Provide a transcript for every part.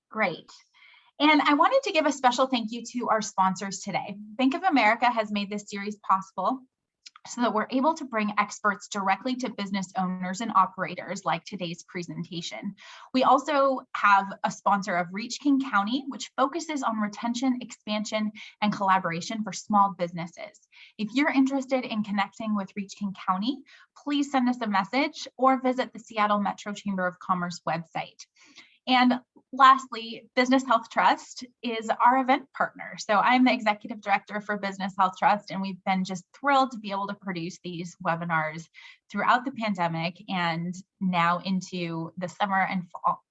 Great. And I wanted to give a special thank you to our sponsors today. Bank of America has made this series possible so that we're able to bring experts directly to business owners and operators like today's presentation. We also have a sponsor of Reach King County, which focuses on retention, expansion, and collaboration for small businesses. If you're interested in connecting with Reach King County, please send us a message or visit the Seattle Metro Chamber of Commerce website. And lastly, Business Health Trust is our event partner. So I'm the executive director for Business Health Trust, and we've been just thrilled to be able to produce these webinars throughout the pandemic and now into the summer and fall.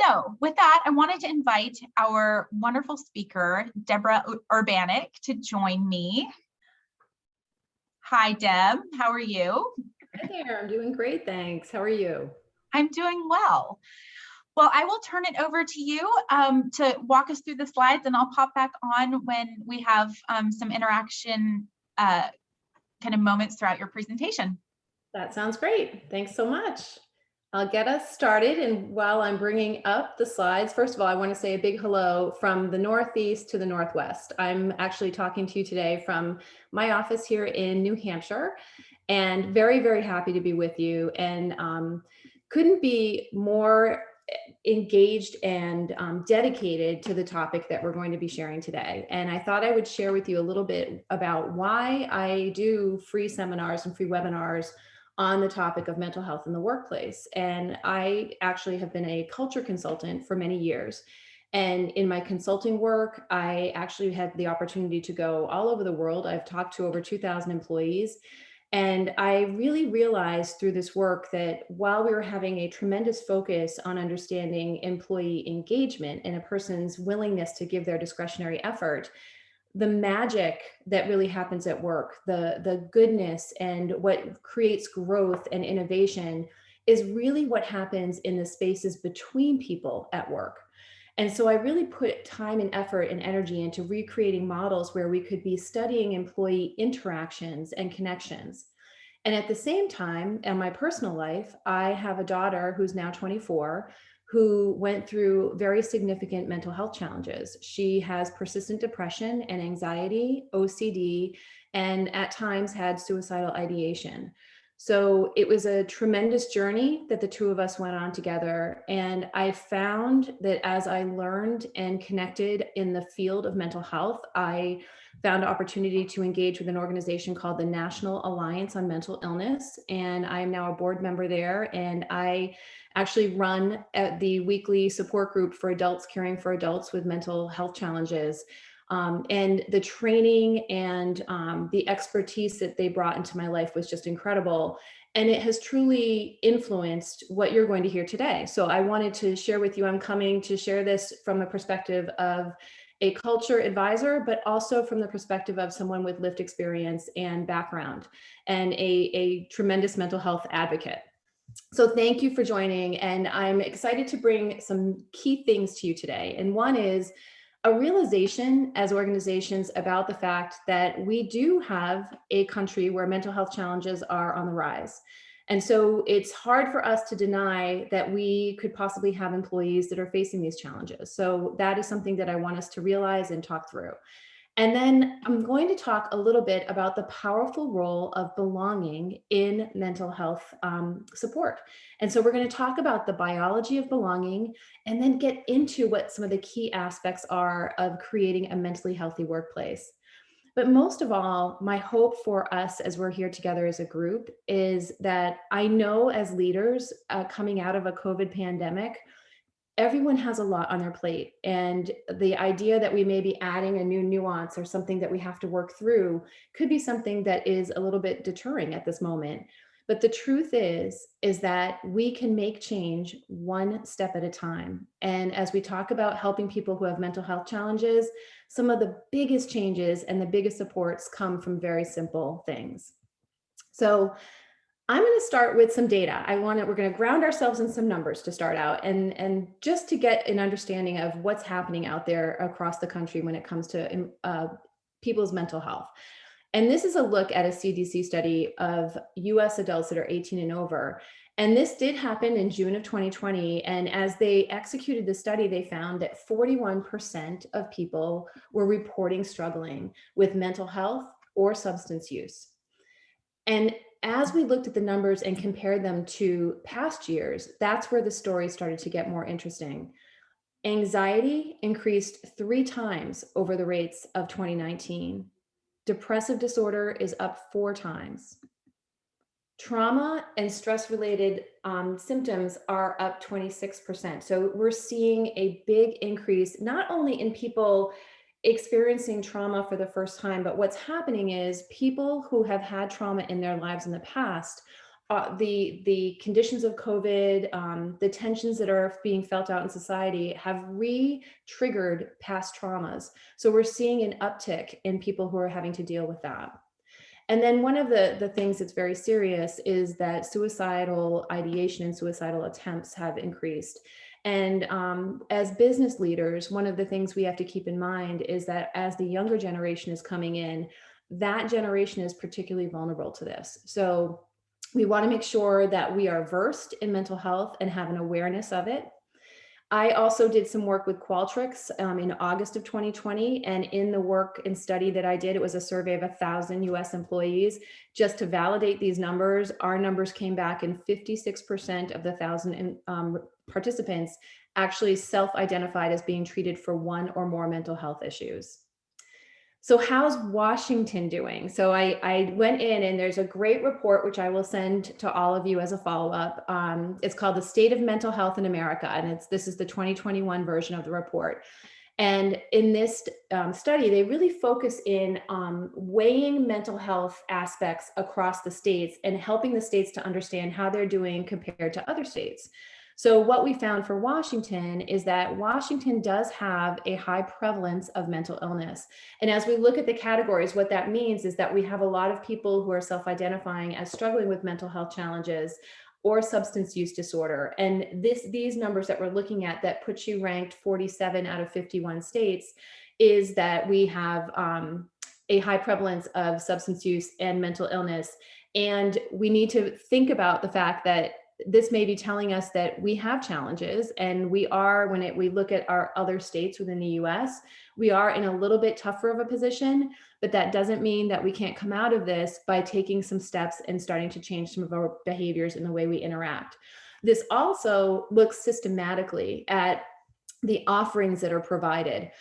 So with that, I wanted to invite our wonderful speaker, Deborah Urbanik, to join me. Hi, Deb. How are you? Hi there. I'm doing great, thanks. How are you? I'm doing well. Well, I will turn it over to you to walk us through the slides, and I'll pop back on when we have some interaction kind of moments throughout your presentation. That sounds great. Thanks so much. I'll get us started. And while I'm bringing up the slides, first of all, I want to say a big hello from the Northeast to the Northwest. I'm actually talking to you today from my office here in New Hampshire, and very, very happy to be with you. And couldn't be more engaged and dedicated to the topic that we're going to be sharing today. And I thought I would share with you a little bit about why I do free seminars and free webinars on the topic of mental health in the workplace. And I actually have been a culture consultant for many years. And in my consulting work, I actually had the opportunity to go all over the world. I've talked to over 2,000 employees. And I really realized through this work that while we were having a tremendous focus on understanding employee engagement and a person's willingness to give their discretionary effort, the magic that really happens at work, the goodness and what creates growth and innovation is really what happens in the spaces between people at work. And so I really put time and effort and energy into recreating models where we could be studying employee interactions and connections. And at the same time, in my personal life, I have a daughter who's now 24, who went through very significant mental health challenges. She has persistent depression and anxiety, OCD, and at times had suicidal ideation. So it was a tremendous journey that the two of us went on together. And I found that as I learned and connected in the field of mental health, I found an opportunity to engage with an organization called the National Alliance on Mental Illness. And I am now a board member there. And I actually run at the weekly support group for adults caring for adults with mental health challenges. And the training and the expertise that they brought into my life was just incredible. And it has truly influenced what you're going to hear today. So I wanted to share with you, I'm coming to share this from a perspective of a culture advisor, but also from the perspective of someone with lived experience and background and a tremendous mental health advocate. So thank you for joining. And I'm excited to bring some key things to you today. And one is a realization as organizations about the fact that we do have a country where mental health challenges are on the rise. And so it's hard for us to deny that we could possibly have employees that are facing these challenges. So that is something that I want us to realize and talk through. And then I'm going to talk a little bit about the powerful role of belonging in mental health support. And so we're going to talk about the biology of belonging and then get into what some of the key aspects are of creating a mentally healthy workplace. But most of all, my hope for us as we're here together as a group is that I know as leaders coming out of a COVID pandemic, everyone has a lot on their plate. And the idea that we may be adding a new nuance or something that we have to work through could be something that is a little bit deterring at this moment. But the truth is that we can make change one step at a time. And as we talk about helping people who have mental health challenges, some of the biggest changes and the biggest supports come from very simple things. So I'm going to start with some data. We're going to ground ourselves in some numbers to start out and just to get an understanding of what's happening out there across the country when it comes to people's mental health. And this is a look at a CDC study of US adults that are 18 and over. And this did happen in June of 2020. And as they executed the study, they found that 41% of people were reporting struggling with mental health or substance use. And as we looked at the numbers and compared them to past years, that's where the story started to get more interesting. Anxiety increased 3 times over the rates of 2019. Depressive disorder is up 4 times. Trauma and stress-related symptoms are up 26%. So we're seeing a big increase, not only in people experiencing trauma for the first time, but what's happening is people who have had trauma in their lives in the past, the conditions of COVID, the tensions that are being felt out in society have re-triggered past traumas. So we're seeing an uptick in people who are having to deal with that. And then one of the things that's very serious is that suicidal ideation and suicidal attempts have increased. And as business leaders, one of the things we have to keep in mind is that as the younger generation is coming in, that generation is particularly vulnerable to this. So we want to make sure that we are versed in mental health and have an awareness of it. I also did some work with Qualtrics in August of 2020. And in the work and study that I did, it was a survey of 1,000 US employees. Just to validate these numbers, our numbers came back and 56% of the 1,000 participants actually self-identified as being treated for one or more mental health issues. So how's Washington doing? So I went in, and there's a great report, which I will send to all of you as a follow-up. It's called The State of Mental Health in America. And this is the 2021 version of the report. And in this study, they really focus in weighing mental health aspects across the states and helping the states to understand how they're doing compared to other states. So what we found for Washington is that Washington does have a high prevalence of mental illness. And as we look at the categories, what that means is that we have a lot of people who are self-identifying as struggling with mental health challenges or substance use disorder. And these numbers that we're looking at that puts you ranked 47 out of 51 states is that we have a high prevalence of substance use and mental illness. And we need to think about the fact that this may be telling us that we have challenges, and we are, when we look at our other states within the US, we are in a little bit tougher of a position, but that doesn't mean that we can't come out of this by taking some steps and starting to change some of our behaviors in the way we interact. This also looks systematically at the offerings that are provided.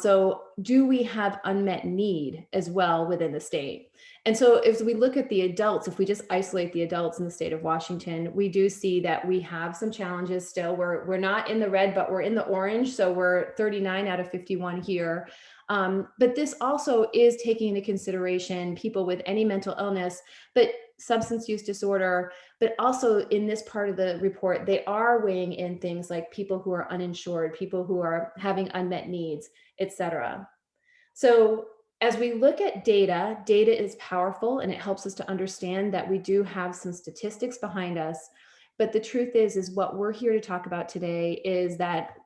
So do we have unmet need as well within the state? And so if we look at the adults, if we just isolate the adults in the state of Washington, we do see that we have some challenges still. We're not in the red, but we're in the orange. So we're 39 out of 51 here. But this also is taking into consideration people with any mental illness, but substance use disorder, but also in this part of the report, they are weighing in things like people who are uninsured, people who are having unmet needs, etc. So as we look at data, data is powerful, and it helps us to understand that we do have some statistics behind us. But the truth is what we're here to talk about today is that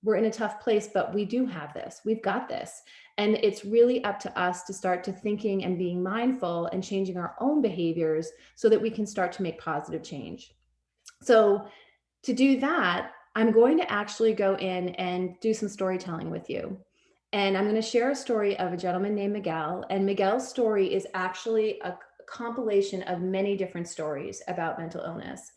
we're in a tough place, but we do have this. We've got this. And it's really up to us to start to thinking and being mindful and changing our own behaviors so that we can start to make positive change. So to do that, I'm going to actually go in and do some storytelling with you. And I'm going to share a story of a gentleman named Miguel. And Miguel's story is actually a compilation of many different stories about mental illness.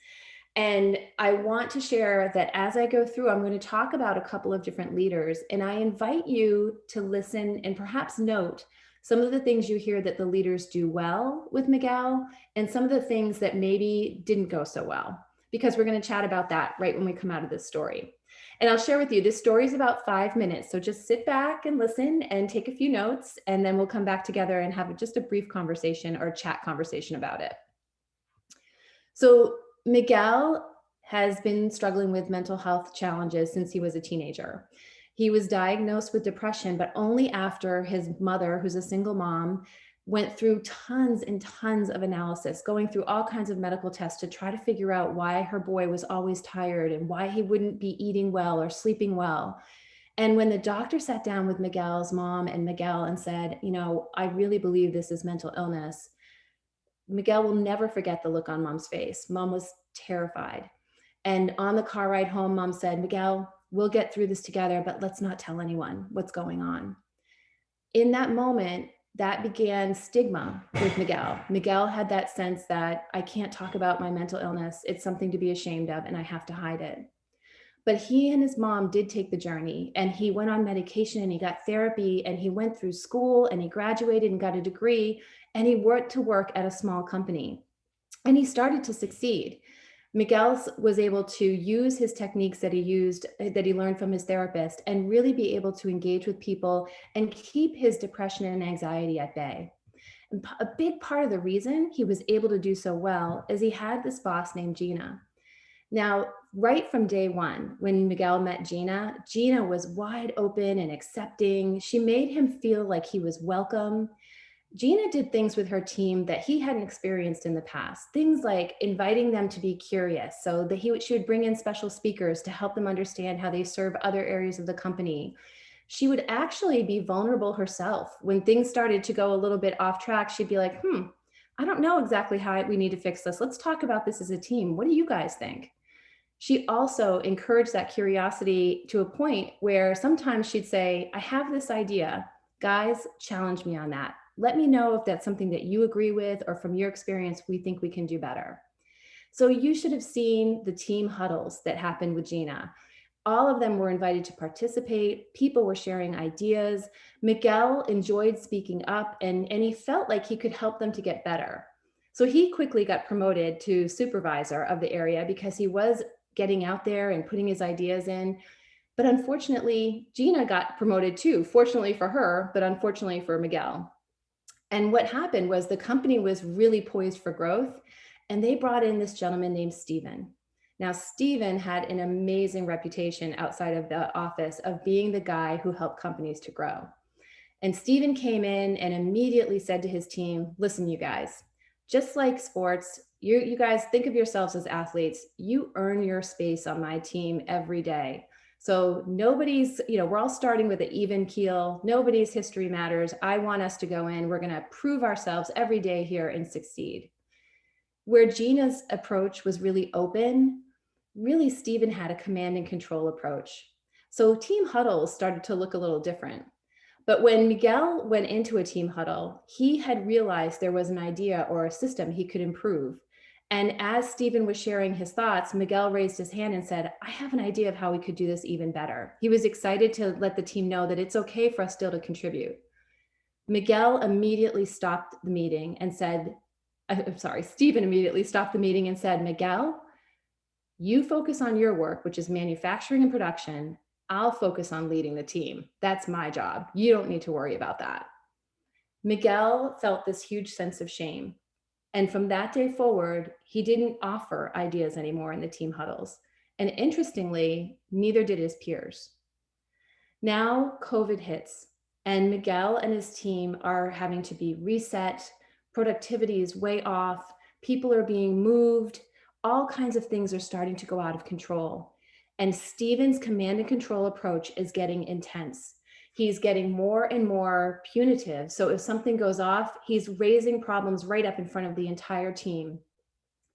And I want to share that as I go through, I'm going to talk about a couple of different leaders, and I invite you to listen and perhaps note some of the things you hear that the leaders do well with Miguel and some of the things that maybe didn't go so well, because we're going to chat about that right when we come out of this story. And I'll share with you, this story is about 5 minutes. So just sit back and listen and take a few notes, and then we'll come back together and have just a brief conversation or chat conversation about it. So Miguel has been struggling with mental health challenges since he was a teenager. He was diagnosed with depression, but only after his mother, who's a single mom, went through tons and tons of analysis, going through all kinds of medical tests to try to figure out why her boy was always tired and why he wouldn't be eating well or sleeping well. And when the doctor sat down with Miguel's mom and Miguel and said, I really believe this is mental illness, Miguel will never forget the look on mom's face. Mom was terrified. And on the car ride home, mom said, Miguel, we'll get through this together, but let's not tell anyone what's going on. In that moment, that began stigma with Miguel. Miguel had that sense that I can't talk about my mental illness. It's something to be ashamed of, and I have to hide it. But he and his mom did take the journey, and he went on medication and he got therapy and he went through school and he graduated and got a degree, and he went to work at a small company and he started to succeed. Miguel was able to use his techniques that he learned from his therapist, and really be able to engage with people and keep his depression and anxiety at bay. And a big part of the reason he was able to do so well is he had this boss named Gina. Now, right from day one, when Miguel met Gina, Gina was wide open and accepting. She made him feel like he was welcome. Gina did things with her team that he hadn't experienced in the past. Things like inviting them to be curious, so that she would bring in special speakers to help them understand how they serve other areas of the company. She would actually be vulnerable herself. When things started to go a little bit off track, she'd be like, I don't know exactly how we need to fix this. Let's talk about this as a team. What do you guys think? She also encouraged that curiosity to a point where sometimes she'd say, I have this idea. Guys, challenge me on that. Let me know if that's something that you agree with, or from your experience, we think we can do better. So you should have seen the team huddles that happened with Gina. All of them were invited to participate. People were sharing ideas. Miguel enjoyed speaking up, and he felt like he could help them to get better. So he quickly got promoted to supervisor of the area because he was getting out there and putting his ideas in. But unfortunately, Gina got promoted too, fortunately for her, but unfortunately for Miguel. And what happened was the company was really poised for growth, and they brought in this gentleman named Stephen. Now, Stephen had an amazing reputation outside of the office of being the guy who helped companies to grow. And Stephen came in and immediately said to his team, listen, you guys, just like sports, you guys think of yourselves as athletes. You earn your space on my team every day. So nobody's, we're all starting with an even keel. Nobody's history matters. I want us to go in. We're going to prove ourselves every day here and succeed. Where Gina's approach was really open, really Stephen had a command and control approach. So team huddles started to look a little different. But when Miguel went into a team huddle, he had realized there was an idea or a system he could improve. And as Stephen was sharing his thoughts, Miguel raised his hand and said, I have an idea of how we could do this even better. He was excited to let the team know that it's okay for us still to contribute. Miguel immediately stopped the meeting and said, Stephen immediately stopped the meeting and said, Miguel, you focus on your work, which is manufacturing and production. I'll focus on leading the team. That's my job. You don't need to worry about that. Miguel felt this huge sense of shame. And from that day forward, he didn't offer ideas anymore in the team huddles. And interestingly, neither did his peers. Now COVID hits, and Miguel and his team are having to be reset. Productivity is way off. People are being moved. All kinds of things are starting to go out of control. And Stephen's command and control approach is getting intense. He's getting more and more punitive. So if something goes off, he's raising problems right up in front of the entire team.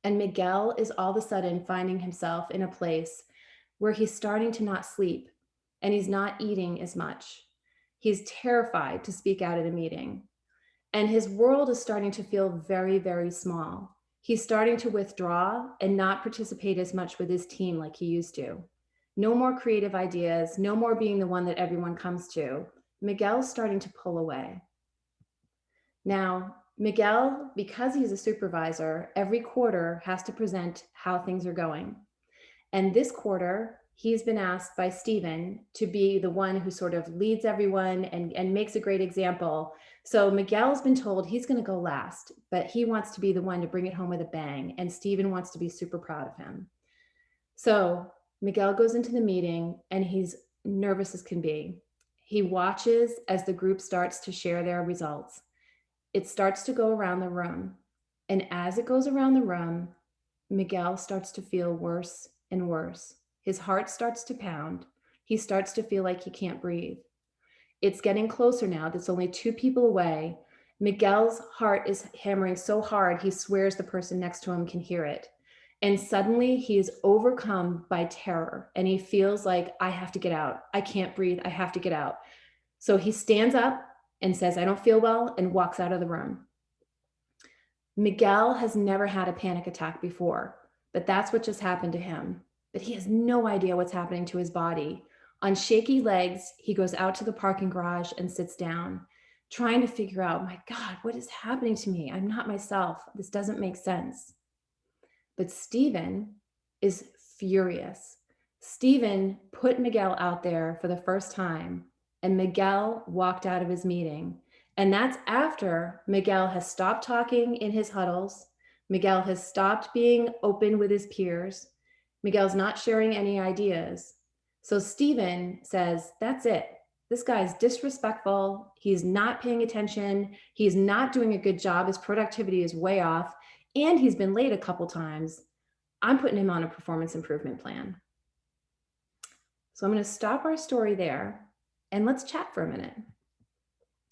And Miguel is all of a sudden finding himself in a place where he's starting to not sleep, and he's not eating as much. He's terrified to speak out at a meeting. And his world is starting to feel very, very small. He's starting to withdraw and not participate as much with his team like he used to. No more creative ideas, no more being the one that everyone comes to. Miguel's starting to pull away. Now, Miguel, because he's a supervisor, every quarter has to present how things are going. And this quarter, he's been asked by Stephen to be the one who sort of leads everyone and makes a great example. So Miguel's been told he's going to go last, but he wants to be the one to bring it home with a bang. And Stephen wants to be super proud of him. So Miguel goes into the meeting and he's nervous as can be. He watches as the group starts to share their results. It starts to go around the room. And as it goes around the room, Miguel starts to feel worse and worse. His heart starts to pound. he starts to feel like he can't breathe. It's getting closer now. That's only 2 people away. Miguel's heart is hammering so hard, he swears the person next to him can hear it. And suddenly he is overcome by terror and he feels like, I have to get out. I can't breathe. I have to get out. So he stands up and says, I don't feel well, and walks out of the room. Miguel has never had a panic attack before, but that's what just happened to him. But he has no idea what's happening to his body. On shaky legs, he goes out to the parking garage and sits down, trying to figure out, my God, what is happening to me? I'm not myself. This doesn't make sense. But Stephen is furious. Stephen put Miguel out there for the first time, and Miguel walked out of his meeting. And that's after Miguel has stopped talking in his huddles. Miguel has stopped being open with his peers. Miguel's not sharing any ideas. So Stephen says, that's it. This guy's disrespectful. He's not paying attention. He's not doing a good job. His productivity is way off. And he's been late a couple times. I'm putting him on a performance improvement plan. So I'm going to stop our story there and let's chat for a minute.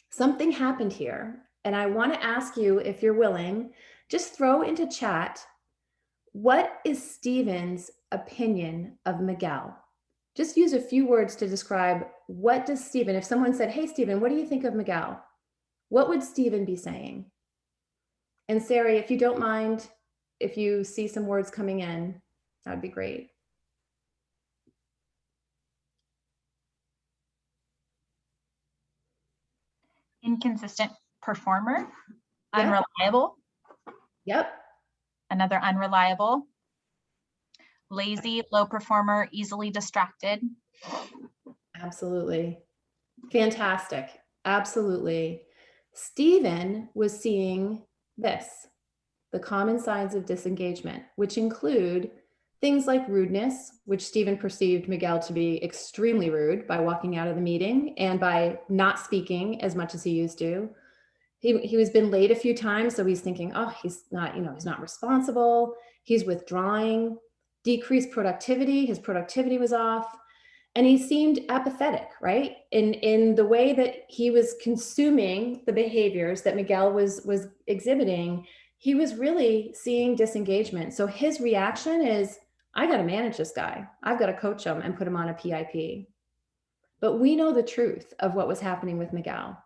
Something happened here, and I want to ask you, if you're willing, just throw into chat, what is Stephen's opinion of Miguel? Just use a few words to describe, what does Stephen, if someone said, hey, Stephen, what do you think of Miguel? What would Stephen be saying? And Sari, if you don't mind, if you see some words coming in, that would be great. Inconsistent performer, Yeah. unreliable. Yep. Another unreliable. Lazy, low performer, easily distracted. Absolutely. Fantastic. Absolutely. Stephen was seeing this, the common signs of disengagement, which include things like rudeness, which Stephen perceived Miguel to be extremely rude by walking out of the meeting and by not speaking as much as he used to. He was been late a few times, so he's thinking, oh, he's not responsible. He's withdrawing, decreased productivity. His productivity was off. And he seemed apathetic, right? In the way that he was consuming the behaviors that Miguel was exhibiting, he was really seeing disengagement. So his reaction is, I got to manage this guy. I've got to coach him and put him on a PIP. But we know the truth of what was happening with Miguel.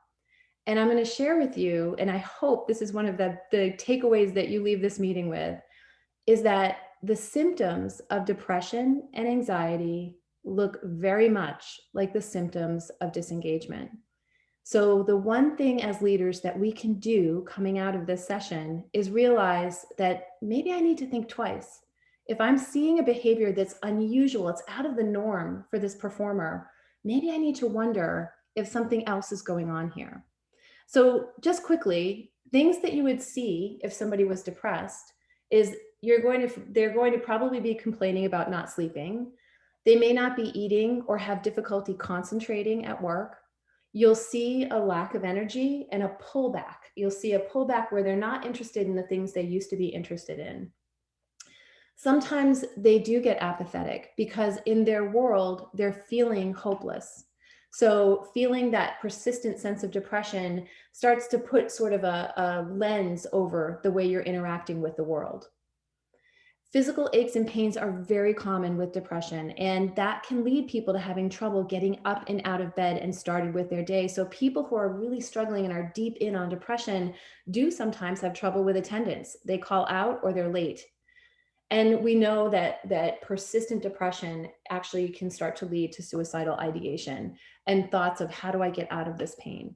And I'm going to share with you, and I hope this is one of the takeaways that you leave this meeting with, is that the symptoms of depression and anxiety look very much like the symptoms of disengagement. So the one thing as leaders that we can do coming out of this session is realize that maybe I need to think twice. If I'm seeing a behavior that's unusual, it's out of the norm for this performer, maybe I need to wonder if something else is going on here. So just quickly, things that you would see if somebody was depressed is they're going to probably be complaining about not sleeping. They may not be eating or have difficulty concentrating at work. You'll see a lack of energy and a pullback. You'll see a pullback where they're not interested in the things they used to be interested in. Sometimes they do get apathetic because in their world, they're feeling hopeless. So feeling that persistent sense of depression starts to put sort of a lens over the way you're interacting with the world. Physical aches and pains are very common with depression, and that can lead people to having trouble getting up and out of bed and started with their day. So people who are really struggling and are deep in on depression do sometimes have trouble with attendance. They call out or they're late. And we know that persistent depression actually can start to lead to suicidal ideation and thoughts of, how do I get out of this pain?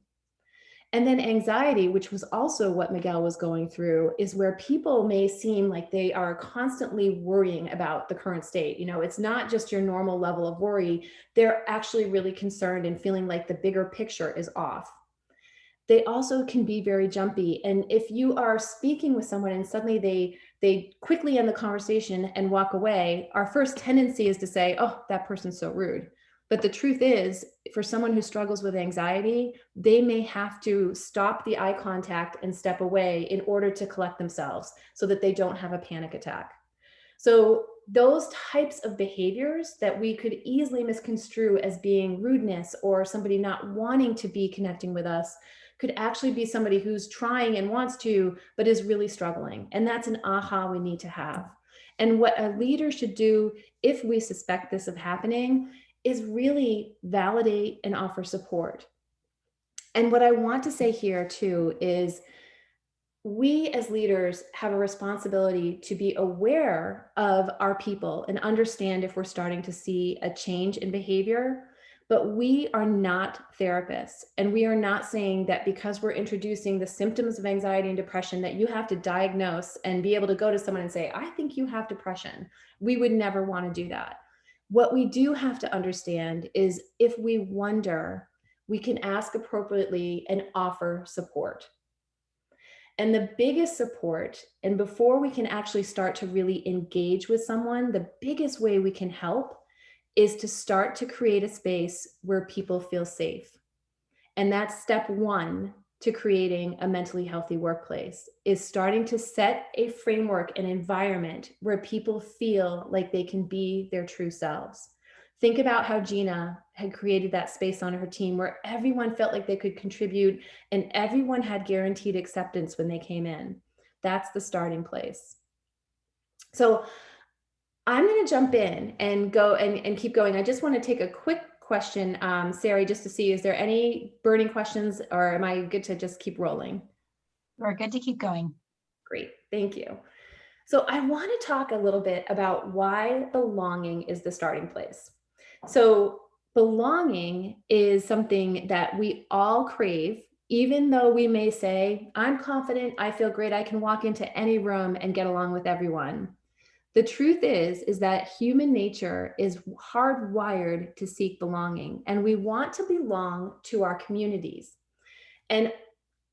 And then anxiety, which was also what Miguel was going through, is where people may seem like they are constantly worrying about the current state. You know, it's not just your normal level of worry. They're actually really concerned and feeling like the bigger picture is off. They also can be very jumpy. And if you are speaking with someone and suddenly they quickly end the conversation and walk away, our first tendency is to say, oh, that person's so rude. But the truth is, for someone who struggles with anxiety, they may have to stop the eye contact and step away in order to collect themselves so that they don't have a panic attack. So those types of behaviors that we could easily misconstrue as being rudeness or somebody not wanting to be connecting with us could actually be somebody who's trying and wants to, but is really struggling. And that's an aha we need to have. And what a leader should do if we suspect this of happening is really validate and offer support. And what I want to say here too is we as leaders have a responsibility to be aware of our people and understand if we're starting to see a change in behavior, but we are not therapists. And we are not saying that because we're introducing the symptoms of anxiety and depression that you have to diagnose and be able to go to someone and say, I think you have depression. We would never want to do that. What we do have to understand is if we wonder, we can ask appropriately and offer support. And the biggest support, and before we can actually start to really engage with someone, the biggest way we can help is to start to create a space where people feel safe. And that's step one to creating a mentally healthy workplace, is starting to set a framework, an environment where people feel like they can be their true selves. Think about how Gina had created that space on her team where everyone felt like they could contribute and everyone had guaranteed acceptance when they came in. That's the starting place. So I'm going to jump in and go and keep going. I just want to take a quick question, Sari, just to see, is there any burning questions or am I good to just keep rolling? We're good to keep going. Great, thank you. So I want to talk a little bit about why belonging is the starting place. So belonging is something that we all crave, even though we may say, I'm confident, I feel great, I can walk into any room and get along with everyone. The truth is that human nature is hardwired to seek belonging, and we want to belong to our communities. And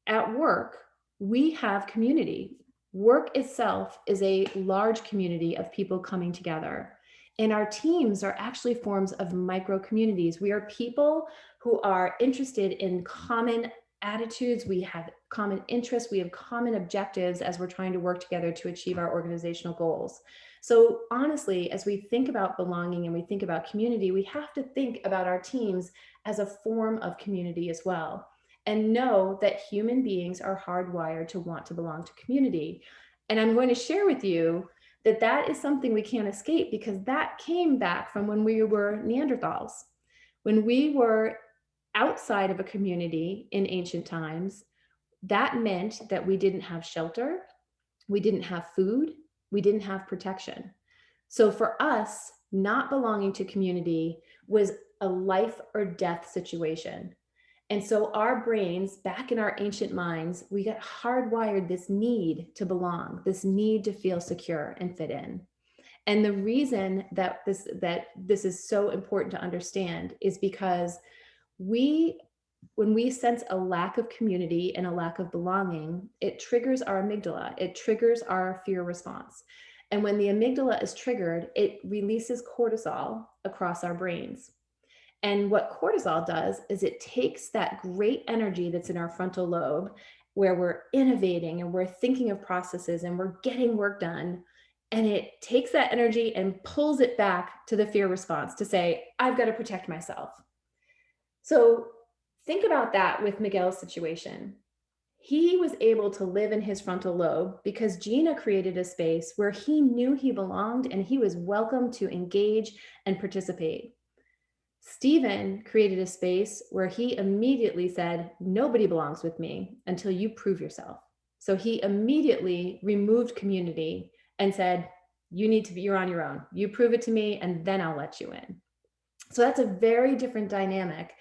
at work, we have community. Work itself is a large community of people coming together. And our teams are actually forms of micro communities. We are people who are interested in common attitudes. We have common interests. We have common objectives as we're trying to work together to achieve our organizational goals. So honestly, as we think about belonging and we think about community, we have to think about our teams as a form of community as well. And know that human beings are hardwired to want to belong to community. And I'm going to share with you that that is something we can't escape because that came back from when we were Neanderthals. When we were outside of a community in ancient times, that meant that we didn't have shelter, we didn't have food, we didn't have protection. So for us, not belonging to community was a life or death situation. And so our brains, back in our ancient minds, we got hardwired this need to belong, this need to feel secure and fit in. And the reason that this is so important to understand is because when we sense a lack of community and a lack of belonging, it triggers our amygdala, it triggers our fear response. And when the amygdala is triggered, it releases cortisol across our brains. And what cortisol does is it takes that great energy that's in our frontal lobe, where we're innovating and we're thinking of processes and we're getting work done. And it takes that energy and pulls it back to the fear response to say, I've got to protect myself. So think about that with Miguel's situation. He was able to live in his frontal lobe because Gina created a space where he knew he belonged and he was welcome to engage and participate. Stephen created a space where he immediately said, nobody belongs with me until you prove yourself. So he immediately removed community and said, you're on your own. You prove it to me and then I'll let you in. So that's a very different dynamic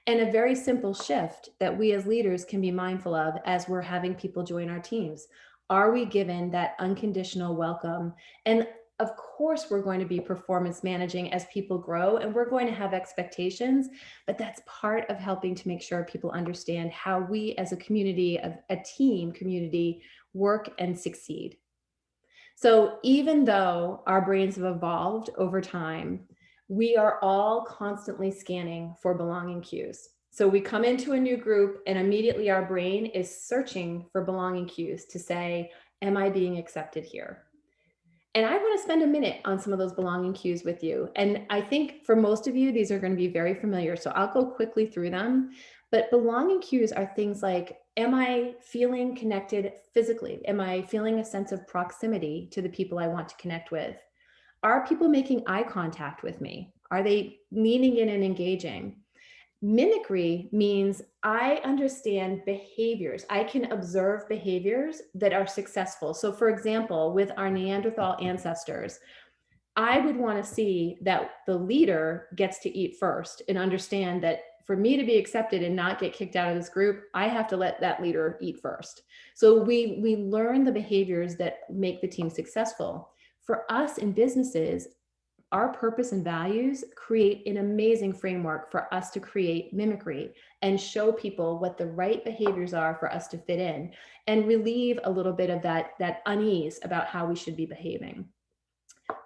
and a very simple shift that we as leaders can be mindful of as we're having people join our teams. Are we given that unconditional welcome? And of course, we're going to be performance managing as people grow and we're going to have expectations, but that's part of helping to make sure people understand how we as a community, a team community, work and succeed. So even though our brains have evolved over time, we are all constantly scanning for belonging cues. So we come into a new group and immediately our brain is searching for belonging cues to say, am I being accepted here? And I want to spend a minute on some of those belonging cues with you. And I think for most of you, these are going to be very familiar. So I'll go quickly through them. But belonging cues are things like, am I feeling connected physically? Am I feeling a sense of proximity to the people I want to connect with? Are people making eye contact with me? Are they leaning in and engaging? Mimicry means I understand behaviors. I can observe behaviors that are successful. So, for example, with our Neanderthal ancestors, I would want to see that the leader gets to eat first and understand that for me to be accepted and not get kicked out of this group, I have to let that leader eat first. So we learn the behaviors that make the team successful. For us in businesses, our purpose and values create an amazing framework for us to create mimicry and show people what the right behaviors are for us to fit in and relieve a little bit of that unease about how we should be behaving.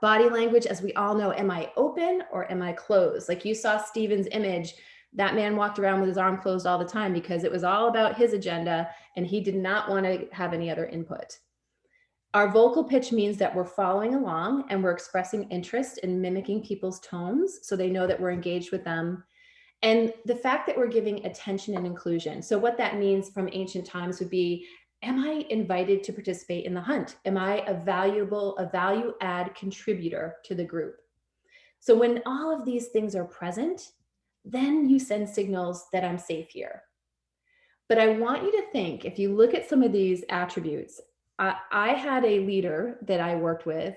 Body language, as we all know, am I open or am I closed? Like you saw Steven's image, that man walked around with his arm closed all the time because it was all about his agenda and he did not want to have any other input. Our vocal pitch means that we're following along and we're expressing interest in mimicking people's tones so they know that we're engaged with them. And the fact that we're giving attention and inclusion. So what that means from ancient times would be, am I invited to participate in the hunt? Am I a value add contributor to the group? So when all of these things are present, then you send signals that I'm safe here. But I want you to think, if you look at some of these attributes, I had a leader that I worked with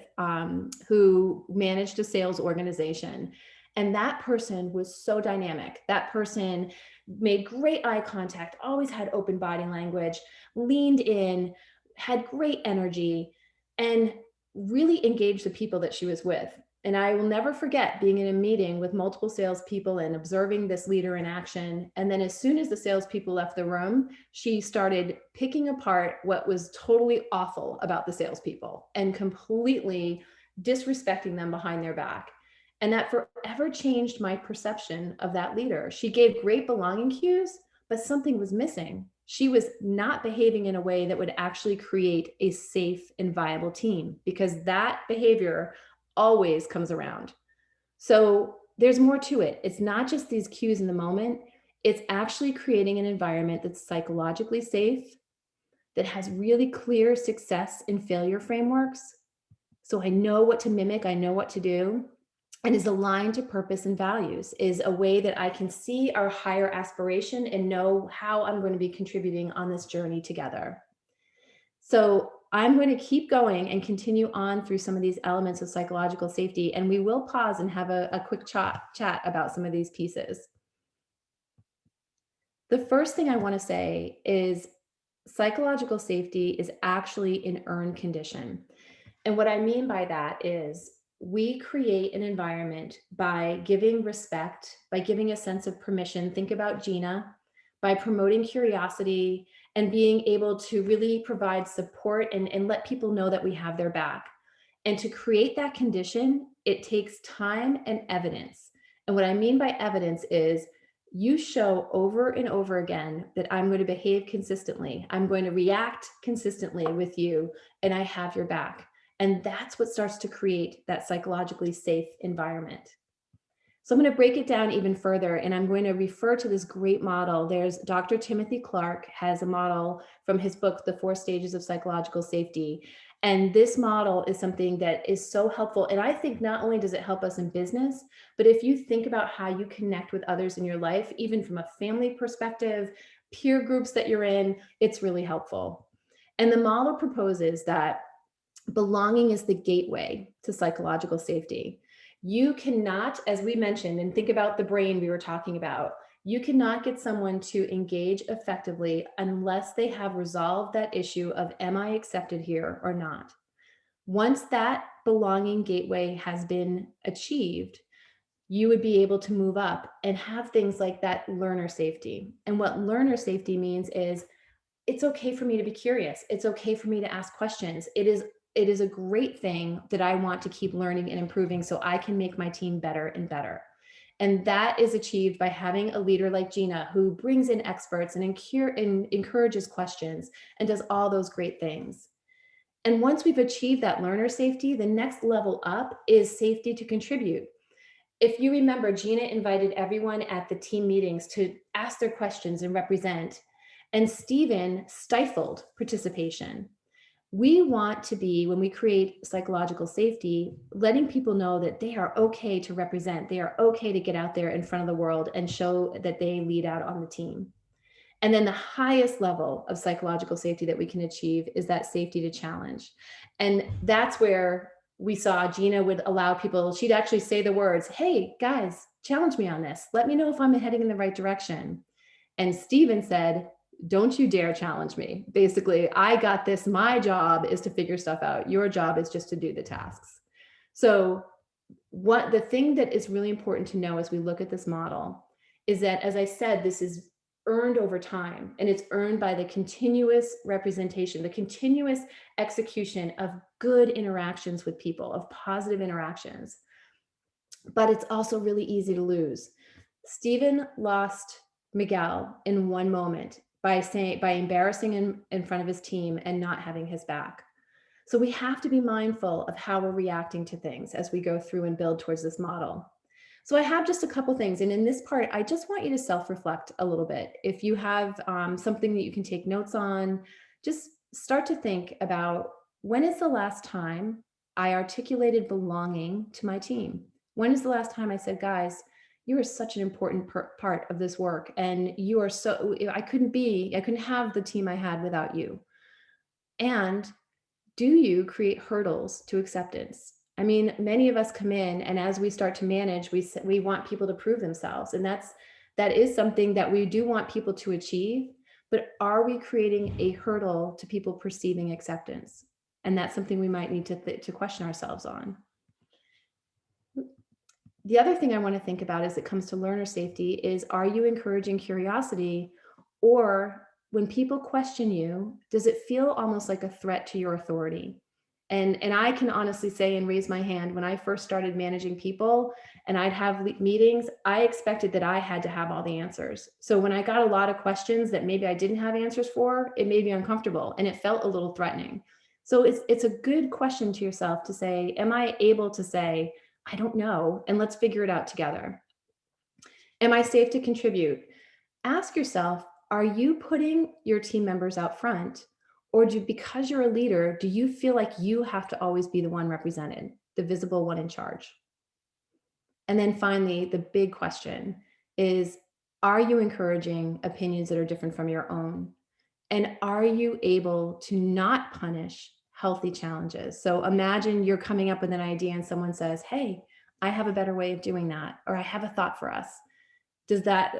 who managed a sales organization. And that person was so dynamic. That person made great eye contact, always had open body language, leaned in, had great energy, and really engaged the people that she was with. And I will never forget being in a meeting with multiple salespeople and observing this leader in action. And then as soon as the salespeople left the room, she started picking apart what was totally awful about the salespeople and completely disrespecting them behind their back. And that forever changed my perception of that leader. She gave great belonging cues, but something was missing. She was not behaving in a way that would actually create a safe and viable team, because that behavior always comes around. So there's more to it. It's not just these cues in the moment. It's actually creating an environment that's psychologically safe, that has really clear success and failure frameworks. So I know what to mimic, I know what to do, and is aligned to purpose and values, is a way that I can see our higher aspiration and know how I'm going to be contributing on this journey together. So I'm going to keep going and continue on through some of these elements of psychological safety, and we will pause and have a quick chat about some of these pieces. The first thing I want to say is psychological safety is actually an earned condition. And what I mean by that is we create an environment by giving respect, by giving a sense of permission. Think about Gina, by promoting curiosity and being able to really provide support and let people know that we have their back. And to create that condition, it takes time and evidence. And what I mean by evidence is you show over and over again that I'm going to behave consistently. I'm going to react consistently with you, and I have your back. And that's what starts to create that psychologically safe environment. So I'm going to break it down even further, and I'm going to refer to this great model. There's Dr. Timothy Clark has a model from his book, The 4 Stages of Psychological Safety. And this model is something that is so helpful. And I think not only does it help us in business, but if you think about how you connect with others in your life, even from a family perspective, peer groups that you're in, it's really helpful. And the model proposes that belonging is the gateway to psychological safety. You cannot, as we mentioned, and think about the brain we were talking about, you cannot get someone to engage effectively unless they have resolved that issue of, am I accepted here or not? Once that belonging gateway has been achieved, you would be able to move up and have things like that learner safety. And what learner safety means is it's okay for me to be curious. It's okay for me to ask questions. It is a great thing that I want to keep learning and improving so I can make my team better and better. And that is achieved by having a leader like Gina, who brings in experts and encourages questions and does all those great things. And once we've achieved that learner safety, the next level up is safety to contribute. If you remember, Gina invited everyone at the team meetings to ask their questions and represent, and Stephen stifled participation. We want to be, when we create psychological safety, letting people know that they are okay to represent, they are okay to get out there in front of the world and show that they lead out on the team. And then the highest level of psychological safety that we can achieve is that safety to challenge. And that's where we saw Gina would allow people, she'd actually say the words, hey guys, challenge me on this. Let me know if I'm heading in the right direction. And Stephen said, don't you dare challenge me. Basically, I got this. My job is to figure stuff out. Your job is just to do the tasks. So what the thing that is really important to know as we look at this model is that, as I said, this is earned over time, and it's earned by the continuous representation, the continuous execution of good interactions with people, of positive interactions. But it's also really easy to lose. Stephen lost Miguel in one moment by embarrassing him in front of his team and not having his back. So we have to be mindful of how we're reacting to things as we go through and build towards this model. So I have just a couple things. And in this part, I just want you to self-reflect a little bit. If you have something that you can take notes on, just start to think about, when is the last time I articulated belonging to my team? When is the last time I said, guys, you are such an important part of this work, and you are so, I couldn't have the team I had without you. And do you create hurdles to acceptance? I mean, many of us come in, and as we start to manage, we want people to prove themselves. And that is something that we do want people to achieve, but are we creating a hurdle to people perceiving acceptance? And that's something we might need to question ourselves on. The other thing I want to think about as it comes to learner safety is, are you encouraging curiosity, or when people question you, does it feel almost like a threat to your authority? And I can honestly say and raise my hand, when I first started managing people and I'd have meetings, I expected that I had to have all the answers. So when I got a lot of questions that maybe I didn't have answers for, it made me uncomfortable and it felt a little threatening. So it's a good question to yourself to say, am I able to say, I don't know, and let's figure it out together? Am I safe to contribute? Ask yourself, are you putting your team members out front? Or because you're a leader, do you feel like you have to always be the one represented, the visible one in charge? And then finally, the big question is, are you encouraging opinions that are different from your own? And are you able to not punish healthy challenges? So imagine you're coming up with an idea and someone says, hey, I have a better way of doing that, or I have a thought for us. Does that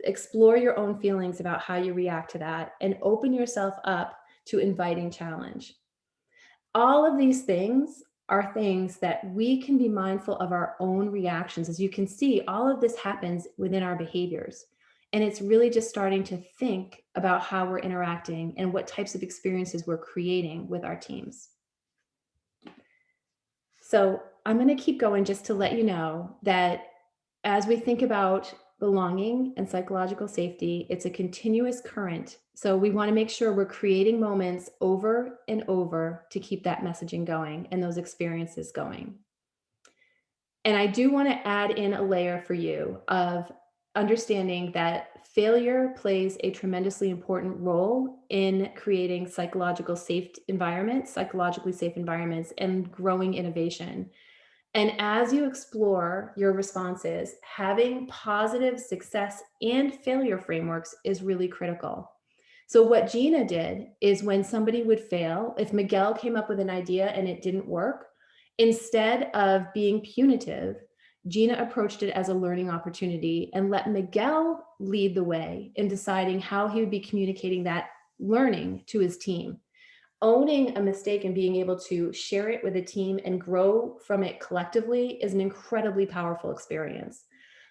explore your own feelings about how you react to that, and open yourself up to inviting challenge? All of these things are things that we can be mindful of our own reactions. As you can see, all of this happens within our behaviors. And it's really just starting to think about how we're interacting and what types of experiences we're creating with our teams. So I'm going to keep going just to let you know that as we think about belonging and psychological safety, it's a continuous current. So we want to make sure we're creating moments over and over to keep that messaging going and those experiences going. And I do want to add in a layer for you of understanding that failure plays a tremendously important role in creating psychologically safe environments, and growing innovation. And as you explore your responses, having positive success and failure frameworks is really critical. So what Gina did is, when somebody would fail, if Miguel came up with an idea and it didn't work, instead of being punitive, Gina approached it as a learning opportunity and let Miguel lead the way in deciding how he would be communicating that learning to his team. Owning a mistake and being able to share it with a team and grow from it collectively is an incredibly powerful experience.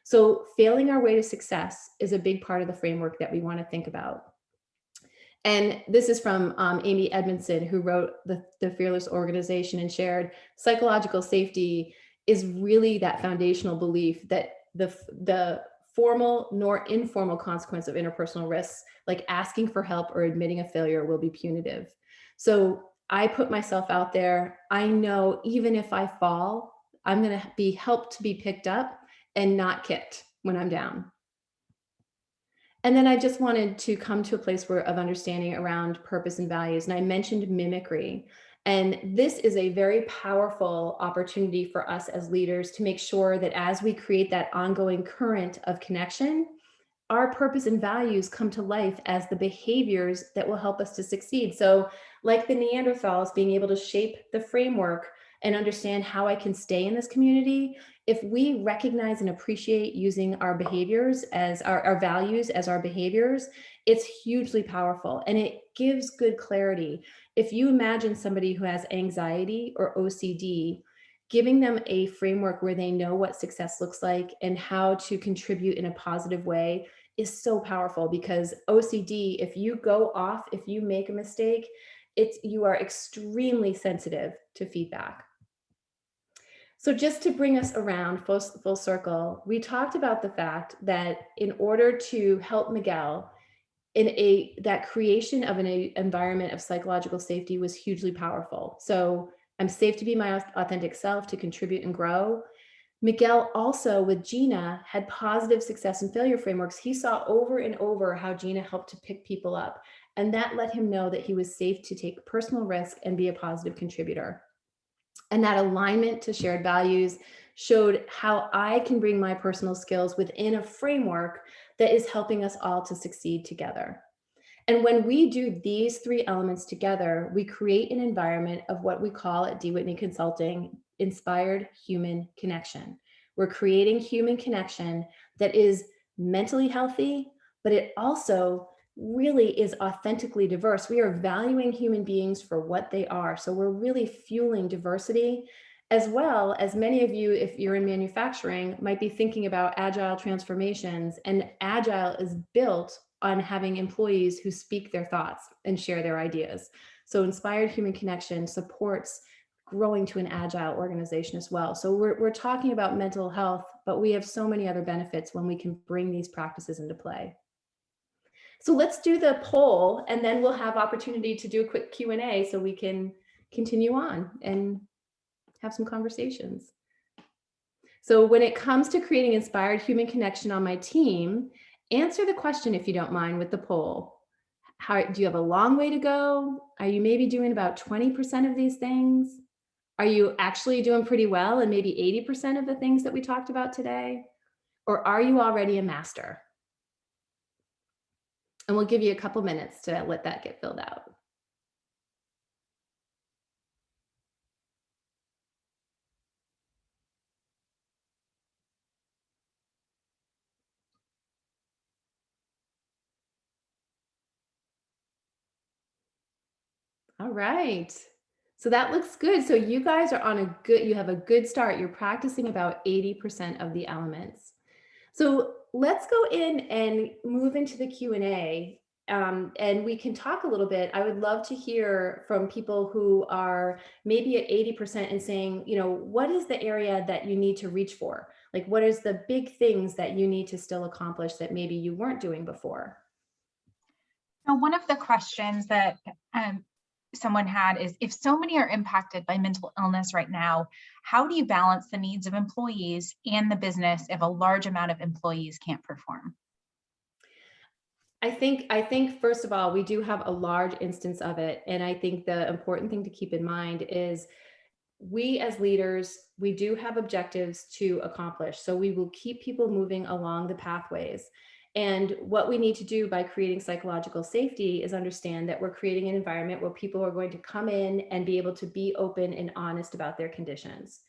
So failing our way to success is a big part of the framework that we want to think about. And this is from Amy Edmondson, who wrote the Fearless Organization, and shared, psychological safety is really that foundational belief that the formal nor informal consequence of interpersonal risks, like asking for help or admitting a failure, will be punitive. So I put myself out there. I know even if I fall, I'm going to be helped to be picked up and not kicked when I'm down. And then I just wanted to come to a place where of understanding around purpose and values. And I mentioned mimicry. And this is a very powerful opportunity for us as leaders to make sure that as we create that ongoing current of connection, our purpose and values come to life as the behaviors that will help us to succeed. So, like the Neanderthals being able to shape the framework and understand how I can stay in this community, if we recognize and appreciate using our behaviors as our values as our behaviors, it's hugely powerful and it gives good clarity. If you imagine somebody who has anxiety or OCD, giving them a framework where they know what success looks like and how to contribute in a positive way is so powerful, because OCD, if you go off, if you make a mistake, you are extremely sensitive to feedback. So just to bring us around full circle, we talked about the fact that in order to help Miguel that creation of an environment of psychological safety was hugely powerful. So I'm safe to be my authentic self, to contribute and grow. Miguel also, with Gina, had positive success and failure frameworks. He saw over and over how Gina helped to pick people up. And that let him know that he was safe to take personal risk and be a positive contributor. And that alignment to shared values showed how I can bring my personal skills within a framework that is helping us all to succeed together. And when we do these three elements together, we create an environment of what we call at D. Whitney Consulting, inspired human connection. We're creating human connection that is mentally healthy, but it also really is authentically diverse. We are valuing human beings for what they are. So we're really fueling diversity, as well as many of you, if you're in manufacturing, might be thinking about agile transformations. And agile is built on having employees who speak their thoughts and share their ideas. So inspired human connection supports growing to an agile organization as well. So we're talking about mental health, but we have so many other benefits when we can bring these practices into play. So let's do the poll, and then we'll have opportunity to do a quick Q&A so we can continue on and have some conversations. So when it comes to creating inspired human connection on my team, answer the question, if you don't mind, with the poll. Do you have a long way to go? Are you maybe doing about 20% of these things? Are you actually doing pretty well and maybe 80% of the things that we talked about today? Or are you already a master? And we'll give you a couple minutes to let that get filled out. All right. So that looks good. So you guys are you have a good start. You're practicing about 80% of the elements. So let's go in and move into the Q&A, and we can talk a little bit. I would love to hear from people who are maybe at 80% and saying, what is the area that you need to reach for? Like, what is the big things that you need to still accomplish that maybe you weren't doing before? So one of the questions that someone had is, if so many are impacted by mental illness right now, how do you balance the needs of employees and the business if a large amount of employees can't perform? I think first of all, we do have a large instance of it. And I think the important thing to keep in mind is we as leaders, we do have objectives to accomplish. So we will keep people moving along the pathways. And what we need to do by creating psychological safety is understand that we're creating an environment where people are going to come in and be able to be open and honest about their conditions.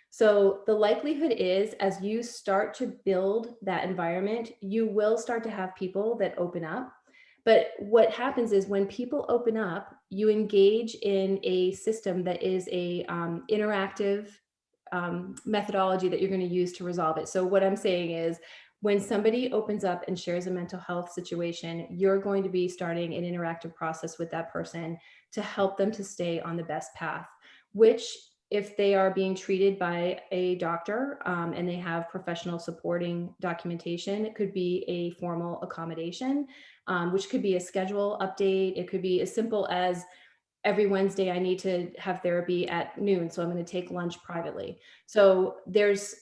So the likelihood is, as you start to build that environment, you will start to have people that open up. But what happens is when people open up, you engage in a system that is a interactive methodology that you're going to use to resolve it. So what I'm saying is, when somebody opens up and shares a mental health situation, you're going to be starting an interactive process with that person to help them to stay on the best path, which, if they are being treated by a doctor and they have professional supporting documentation, it could be a formal accommodation, which could be a schedule update. It could be as simple as every Wednesday I need to have therapy at noon, so I'm going to take lunch privately. So there's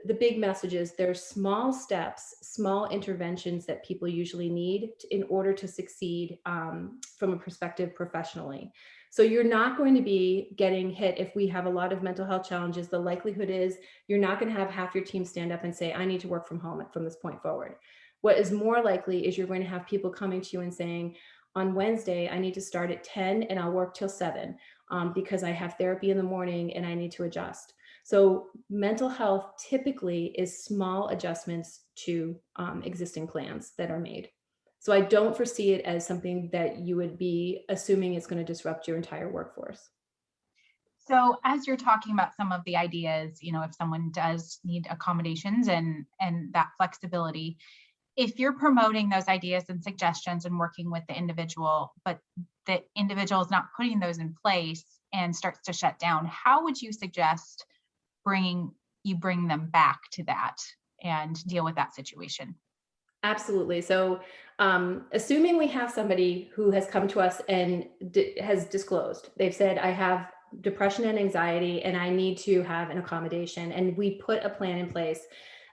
the big message is there's small steps, small interventions that people usually need in order to succeed from a perspective professionally. So you're not going to be getting hit if we have a lot of mental health challenges. The likelihood is you're not going to have half your team stand up and say, I need to work from home from this point forward. What is more likely is you're going to have people coming to you and saying, on Wednesday, I need to start at 10 and I'll work till 7 because I have therapy in the morning and I need to adjust. So mental health typically is small adjustments to existing plans that are made. So I don't foresee it as something that you would be assuming is going to disrupt your entire workforce. So as you're talking about some of the ideas, if someone does need accommodations and that flexibility, if you're promoting those ideas and suggestions and working with the individual, but the individual is not putting those in place and starts to shut down, how would you suggest bring them back to that and deal with that situation? Absolutely. So, assuming we have somebody who has come to us and has disclosed, they've said, I have depression and anxiety, and I need to have an accommodation, and we put a plan in place.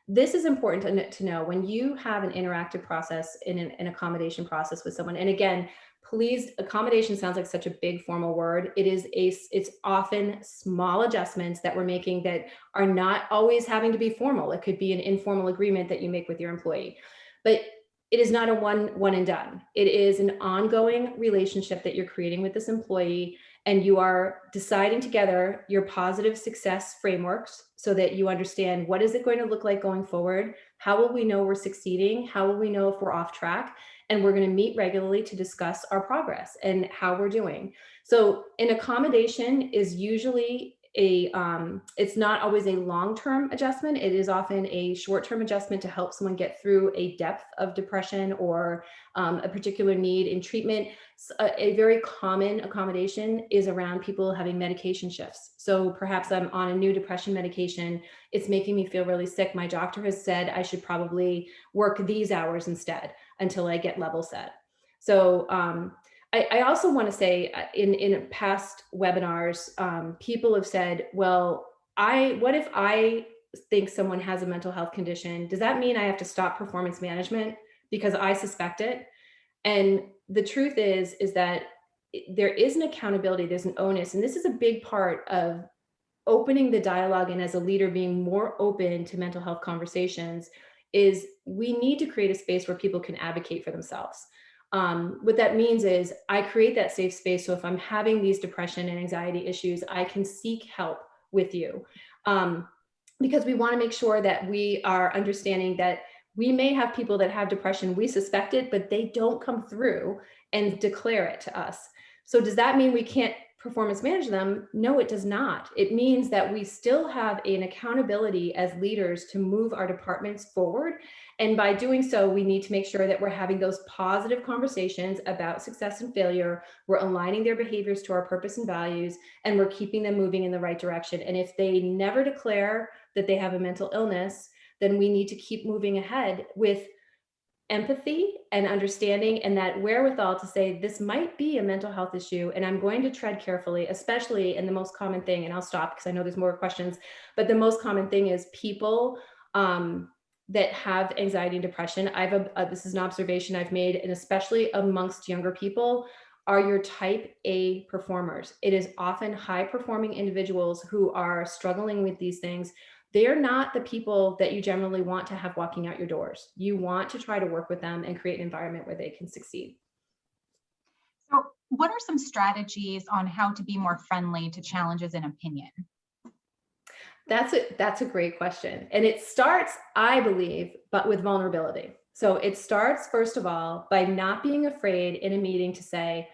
This is important to know when you have an interactive process in an accommodation process with someone. And again, please, accommodation sounds like such a big formal word. It's often small adjustments that we're making that are not always having to be formal. It could be an informal agreement that you make with your employee. But it is not a one and done. It is an ongoing relationship that you're creating with this employee, and you are deciding together your positive success frameworks so that you understand what is it going to look like going forward? How will we know we're succeeding? How will we know if we're off track? And we're going to meet regularly to discuss our progress and how we're doing. So an accommodation is usually it's not always a long-term adjustment. It is often a short-term adjustment to help someone get through a depth of depression or a particular need in treatment. A very common accommodation is around people having medication shifts. So perhaps I'm on a new depression medication. It's making me feel really sick. My doctor has said I should probably work these hours instead until I get level set. So I also want to say in past webinars, people have said, well, what if I think someone has a mental health condition? Does that mean I have to stop performance management because I suspect it? And the truth is that there is an accountability, there's an onus, and this is a big part of opening the dialogue and as a leader being more open to mental health conversations is we need to create a space where people can advocate for themselves. What that means is I create that safe space. So if I'm having these depression and anxiety issues, I can seek help with you. Because we want to make sure that we are understanding that we may have people that have depression, we suspect it, but they don't come through and declare it to us. So does that mean we can't performance manage them? No, it does not. It means that we still have an accountability as leaders to move our departments forward. And by doing so, we need to make sure that we're having those positive conversations about success and failure. We're aligning their behaviors to our purpose and values, and we're keeping them moving in the right direction. And if they never declare that they have a mental illness, then we need to keep moving ahead with empathy and understanding and that wherewithal to say, this might be a mental health issue, and I'm going to tread carefully, especially in the most common thing, and I'll stop because I know there's more questions, but the most common thing is people that have anxiety and depression. This is an observation I've made, and especially amongst younger people, are your type A performers. It is often high performing individuals who are struggling with these things. They're not the people that you generally want to have walking out your doors. You want to try to work with them and create an environment where they can succeed. So what are some strategies on how to be more friendly to challenges and opinion? That's a great question. And it starts, I believe, but with vulnerability. So it starts, first of all, by not being afraid in a meeting to say,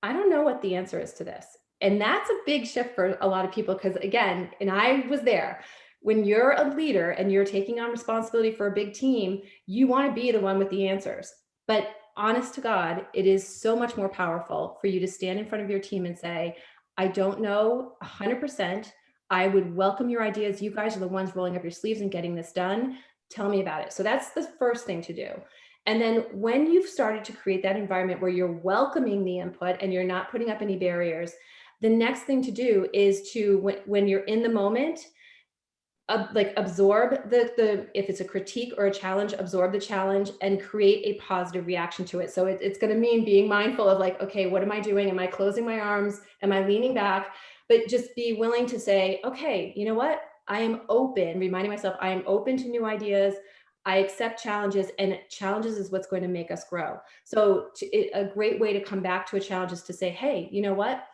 I don't know what the answer is to this. And that's a big shift for a lot of people because, again, and I was there, when you're a leader and you're taking on responsibility for a big team, you want to be the one with the answers. But honest to God, it is so much more powerful for you to stand in front of your team and say, I don't know 100%. I would welcome your ideas. You guys are the ones rolling up your sleeves and getting this done. Tell me about it. So that's the first thing to do. And then when you've started to create that environment where you're welcoming the input and you're not putting up any barriers, the next thing to do is to, when you're in the moment, like absorb the if it's a critique or a challenge, absorb the challenge and create a positive reaction to it. So it's going to mean being mindful of like, okay, what am I doing? Am I closing my arms? Am I leaning back? But just be willing to say, okay, you know what? I am open, reminding myself I am open to new ideas. I accept challenges, and challenges is what's going to make us grow. So a great way to come back to a challenge is to say, hey, you know what?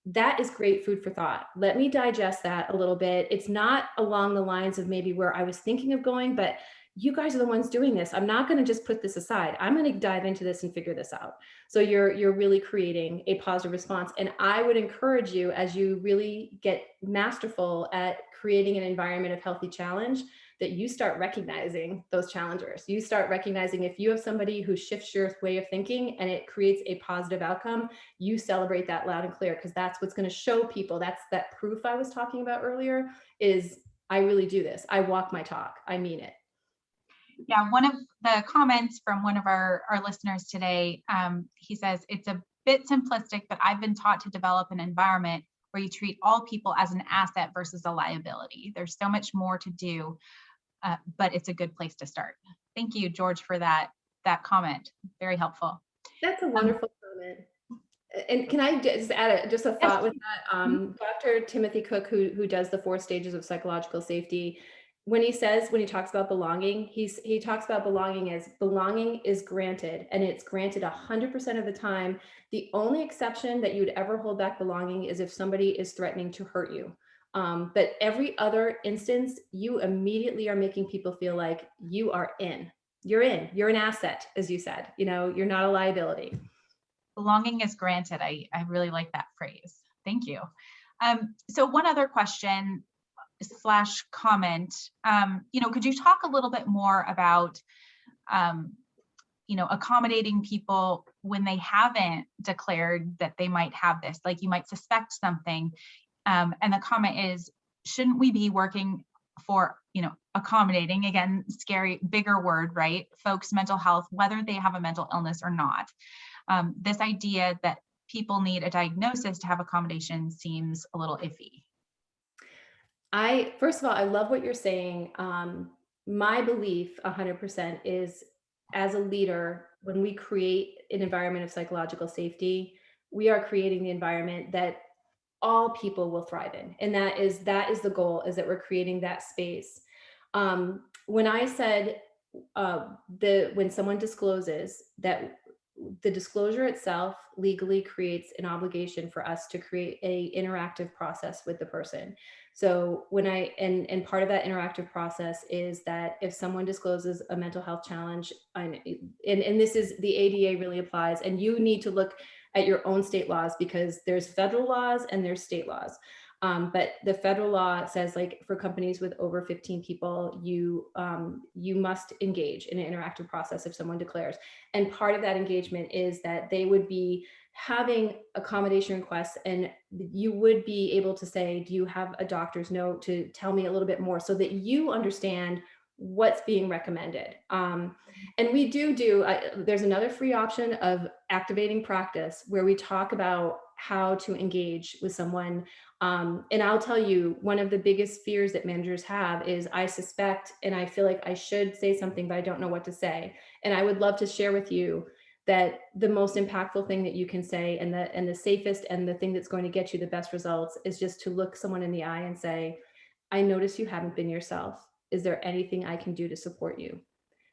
That is great food for thought. Let me digest that a little bit. It's not along the lines of maybe where I was thinking of going, but you guys are the ones doing this. I'm not going to just put this aside. I'm going to dive into this and figure this out. So you're really creating a positive response. And I would encourage you, as you really get masterful at creating an environment of healthy challenge, that you start recognizing those challengers. You start recognizing if you have somebody who shifts your way of thinking and it creates a positive outcome, you celebrate that loud and clear, because that's what's going to show people. That's that proof I was talking about earlier, is I really do this. I walk my talk. I mean it. Yeah, one of the comments from one of our listeners today, he says, it's a bit simplistic, but I've been taught to develop an environment where you treat all people as an asset versus a liability. There's so much more to do, but it's a good place to start. Thank you, George, for that comment. Very helpful. That's a wonderful comment. And can I just add just a thought with that? Dr. Timothy Cook, who does the 4 stages of psychological safety, when he talks about belonging, he talks about belonging as belonging is granted, and it's granted 100% of the time. The only exception that you would ever hold back belonging is if somebody is threatening to hurt you. But every other instance, you immediately are making people feel like you are in. You're an asset, as you said. You're not a liability. Belonging is granted. I really like that phrase. Thank you. So one other question / comment, could you talk a little bit more about, accommodating people when they haven't declared that they might have this, like you might suspect something. And the comment is, shouldn't we be working for, accommodating, again, scary, bigger word, right? Folks' mental health, whether they have a mental illness or not. This idea that people need a diagnosis to have accommodation seems a little iffy. First of all, I love what you're saying. My belief 100% is, as a leader, when we create an environment of psychological safety, we are creating the environment that all people will thrive in. And that is the goal, is that we're creating that space. When I said when someone discloses, that the disclosure itself legally creates an obligation for us to create a interactive process with the person. So and part of that interactive process is that if someone discloses a mental health challenge, and this is the ADA really applies, and you need to look at your own state laws, because there's federal laws and there's state laws. But the federal law says, like, for companies with over 15 people, you must engage in an interactive process if someone declares. And part of that engagement is that they would be having accommodation requests, and you would be able to say, do you have a doctor's note to tell me a little bit more, so that you understand what's being recommended. And we there's another free option of activating practice, where we talk about how to engage with someone. And I'll tell you, one of the biggest fears that managers have is, I suspect, and I feel like I should say something, but I don't know what to say. And I would love to share with you that the most impactful thing that you can say, and the safest, and the thing that's going to get you the best results, is just to look someone in the eye and say, I notice you haven't been yourself. Is there anything I can do to support you?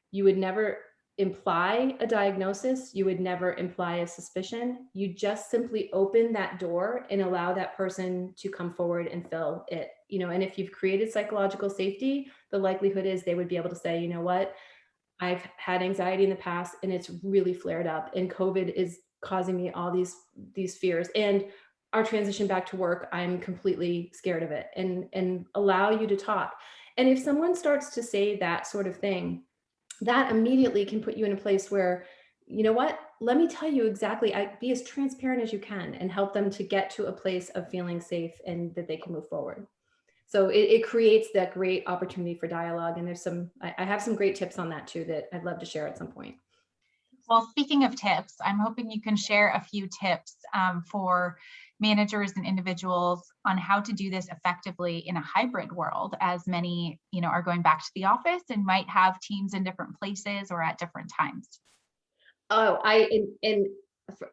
You would never imply a diagnosis. You would never imply a suspicion. You just simply open that door and allow that person to come forward and fill it. And if you've created psychological safety, the likelihood is they would be able to say, you know what, I've had anxiety in the past and it's really flared up, and COVID is causing me all these fears. And our transition back to work, I'm completely scared of it, and allow you to talk. And if someone starts to say that sort of thing, that immediately can put you in a place where, you know what, let me tell you exactly, be as transparent as you can, and help them to get to a place of feeling safe and that they can move forward. So it creates that great opportunity for dialogue. And I have some great tips on that too, that I'd love to share at some point. Well, speaking of tips, I'm hoping you can share a few tips for managers and individuals on how to do this effectively in a hybrid world, as many, are going back to the office and might have teams in different places or at different times. Oh,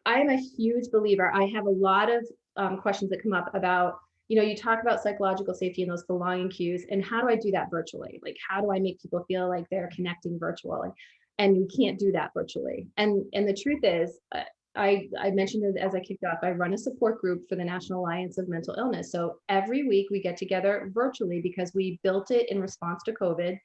I'm a huge believer. I have a lot of questions that come up about, you talk about psychological safety and those belonging cues, and how do I do that virtually? Like, how do I make people feel like they're connecting virtually? And you can't do that virtually. And the truth is, I mentioned it as I kicked off, I run a support group for the National Alliance of Mental Illness. So every week we get together virtually because we built it in response to COVID.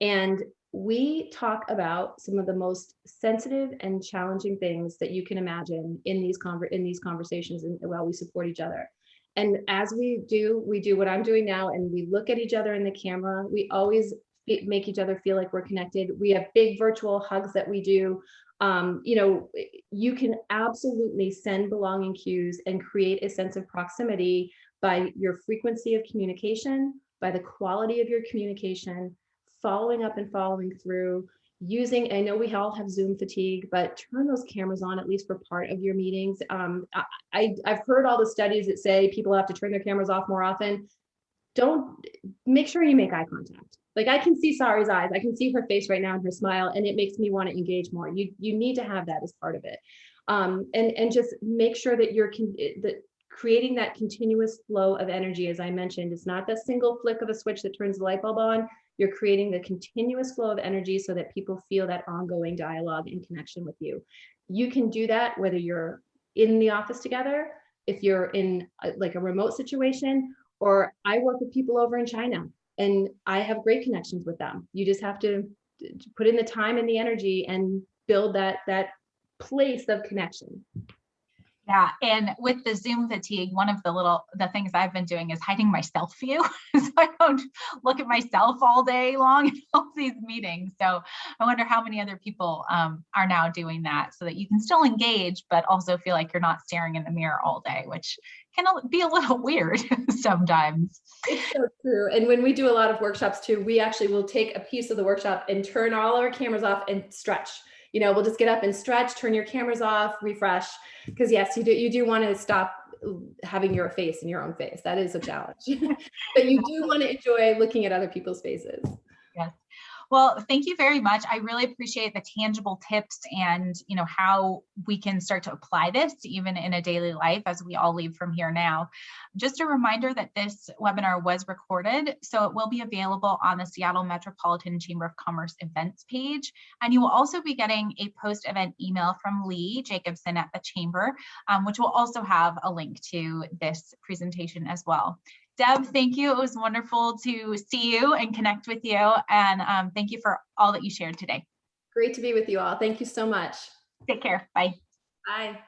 And we talk about some of the most sensitive and challenging things that you can imagine in these conversations, and while we support each other. And as we do what I'm doing now, and we look at each other in the camera, we always make each other feel like we're connected. We have big virtual hugs that we do. You can absolutely send belonging cues and create a sense of proximity by your frequency of communication, by the quality of your communication, following up and following through, I know we all have Zoom fatigue, but turn those cameras on at least for part of your meetings. I've heard all the studies that say people have to turn their cameras off more often. Make ssure you make eye contact. Like, I can see Sari's eyes. I can see her face right now and her smile, and it makes me want to engage more. You need to have that as part of it. And just make sure that that creating that continuous flow of energy, as I mentioned, is not the single flick of a switch that turns the light bulb on. You're creating the continuous flow of energy so that people feel that ongoing dialogue and connection with you. You can do that whether you're in the office together, if you're in like a remote situation, or I work with people over in China and I have great connections with them. You just have to put in the time and the energy and build that place of connection. Yeah, and with the Zoom fatigue, one of the things I've been doing is hiding my self view, so I don't look at myself all day long in all these meetings. So I wonder how many other people are now doing that, so that you can still engage, but also feel like you're not staring in the mirror all day, which can be a little weird sometimes. It's so true. And when we do a lot of workshops too, we actually will take a piece of the workshop and turn all our cameras off and stretch. We'll just get up and stretch, turn your cameras off, refresh. Because yes, you do want to stop having your face in your own face. That is a challenge. But you do want to enjoy looking at other people's faces. Yes. Well, thank you very much. I really appreciate the tangible tips and, how we can start to apply this even in a daily life as we all leave from here now. Just a reminder that this webinar was recorded, so it will be available on the Seattle Metropolitan Chamber of Commerce events page. And you will also be getting a post-event email from Lee Jacobson at the Chamber, which will also have a link to this presentation as well. Deb, thank you. It was wonderful to see you and connect with you. And thank you for all that you shared today. Great to be with you all. Thank you so much. Take care. Bye. Bye.